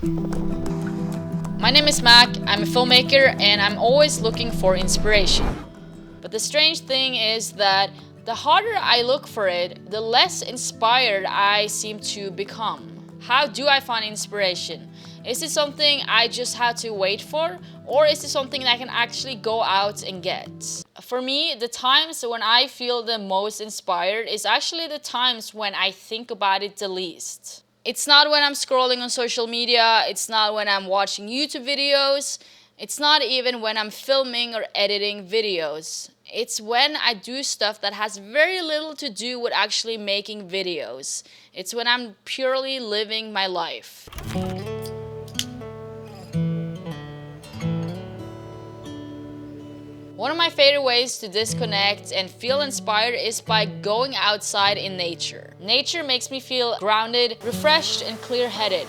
My name is Mac, I'm a filmmaker, and I'm always looking for inspiration. But the strange thing is that the harder I look for it, the less inspired I seem to become. How do I find inspiration? Is it something I just had to wait for, or is it something that I can actually go out and get? For me, the times when I feel the most inspired is actually the times when I think about it the least. It's not when I'm scrolling on social media, it's not when I'm watching YouTube videos, it's not even when I'm filming or editing videos. It's when I do stuff that has very little to do with actually making videos. It's when I'm purely living my life. One of my favorite ways to disconnect and feel inspired is by going outside in nature. Nature makes me feel grounded, refreshed, and clear-headed.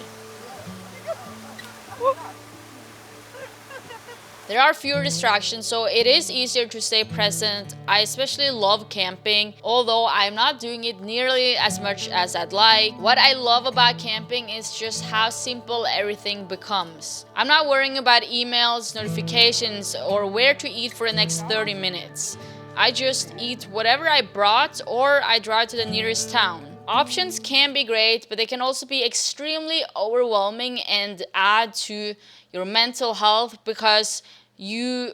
There are fewer distractions, so it is easier to stay present. I especially love camping, although I'm not doing it nearly as much as I'd like. What I love about camping is just how simple everything becomes. I'm not worrying about emails, notifications, or where to eat for the next 30 minutes. I just eat whatever I brought or I drive to the nearest town. Options can be great, but they can also be extremely overwhelming and add to your mental health because you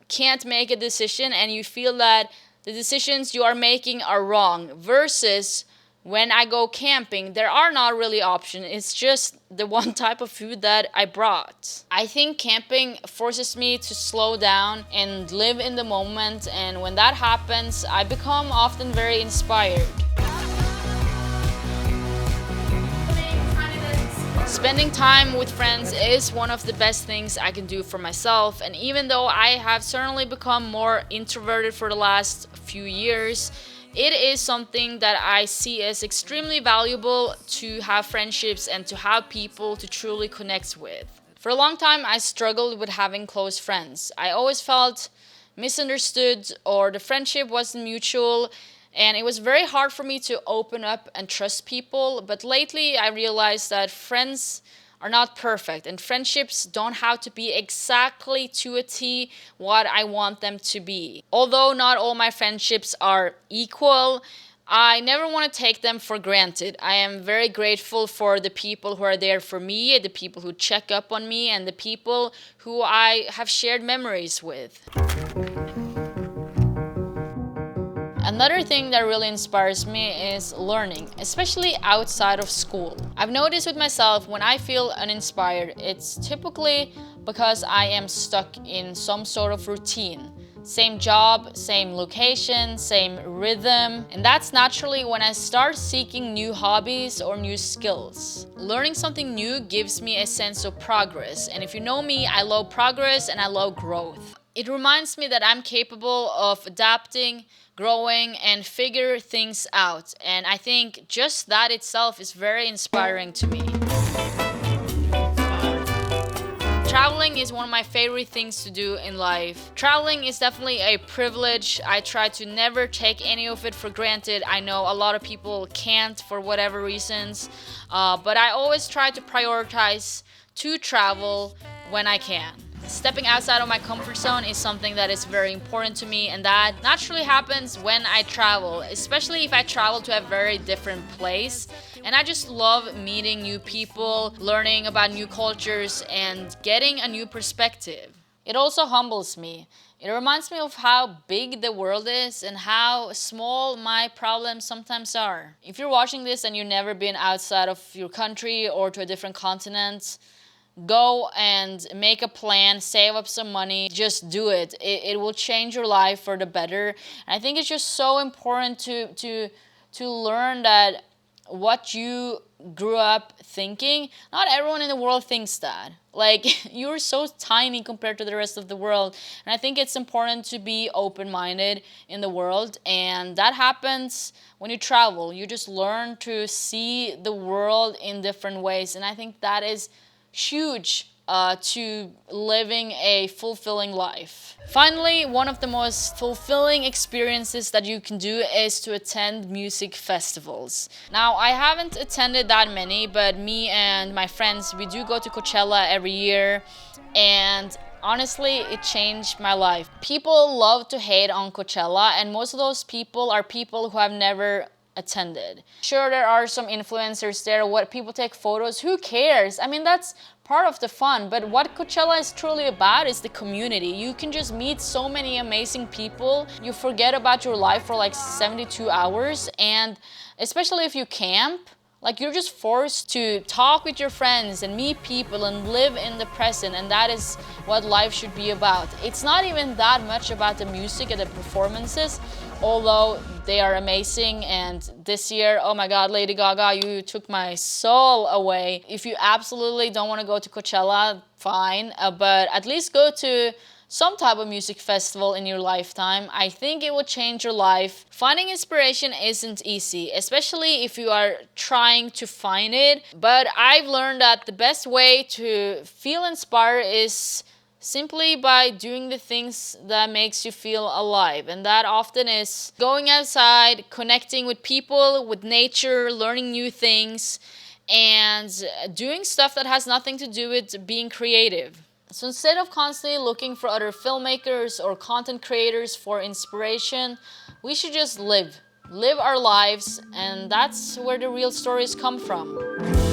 can't make a decision and you feel that the decisions you are making are wrong. Versus when I go camping, there are not really options. It's just the one type of food that I brought. I think camping forces me to slow down and live in the moment, and when that happens, I become often very inspired. Spending time with friends is one of the best things I can do for myself, and even though I have certainly become more introverted for the last few years, it is something that I see as extremely valuable to have friendships and to have people to truly connect with. For a long time, I struggled with having close friends. I always felt misunderstood or the friendship wasn't mutual, and it was very hard for me to open up and trust people. But lately, I realized that friends are not perfect, and friendships don't have to be exactly to a T what I want them to be. Although not all my friendships are equal, I never want to take them for granted. I am very grateful for the people who are there for me, the people who check up on me, and the people who I have shared memories with. Another thing that really inspires me is learning, especially outside of school. I've noticed with myself when I feel uninspired, it's typically because I am stuck in some sort of routine. Same job, same location, same rhythm, and that's naturally when I start seeking new hobbies or new skills. Learning something new gives me a sense of progress, and if you know me, I love progress and I love growth. It reminds me that I'm capable of adapting, growing, and figure things out. And I think just that itself is very inspiring to me. Traveling is one of my favorite things to do in life. Traveling is definitely a privilege. I try to never take any of it for granted. I know a lot of people can't for whatever reasons, but I always try to prioritize to travel when I can. Stepping outside of my comfort zone is something that is very important to me, and that naturally happens when I travel, especially if I travel to a very different place. And I just love meeting new people, learning about new cultures, and getting a new perspective. It also humbles me. It reminds me of how big the world is and how small my problems sometimes are. If you're watching this and you've never been outside of your country or to a different continent, go and make a plan, save up some money, just do it. It will change your life for the better. And I think it's just so important to learn that what you grew up thinking, not everyone in the world thinks that. Like, you're so tiny compared to the rest of the world. And I think it's important to be open-minded in the world. And that happens when you travel. You just learn to see the world in different ways. And I think that is huge to living a fulfilling life. Finally, one of the most fulfilling experiences that you can do is to attend music festivals. Now, I haven't attended that many, but me and my friends, we do go to Coachella every year, and honestly, it changed my life. People love to hate on Coachella, and most of those people are people who have never attended. Sure, there are some influencers there, what people take photos, who cares? I mean, that's part of the fun, but what Coachella is truly about is the community. You can just meet so many amazing people. You forget about your life for like 72 hours, and especially if you camp, like you're just forced to talk with your friends and meet people and live in the present, and that is what life should be about. It's not even that much about the music and the performances, although they are amazing. And this year, oh my God, Lady Gaga, you took my soul away. If you absolutely don't want to go to Coachella, fine, but at least go to some type of music festival in your lifetime. I think it will change your life. Finding inspiration isn't easy, especially if you are trying to find it. But I've learned that the best way to feel inspired is simply by doing the things that makes you feel alive, and that often is going outside, connecting with people, with nature, learning new things, and doing stuff that has nothing to do with being creative. So instead of constantly looking for other filmmakers or content creators for inspiration, we should just live our lives, and that's where the real stories come from.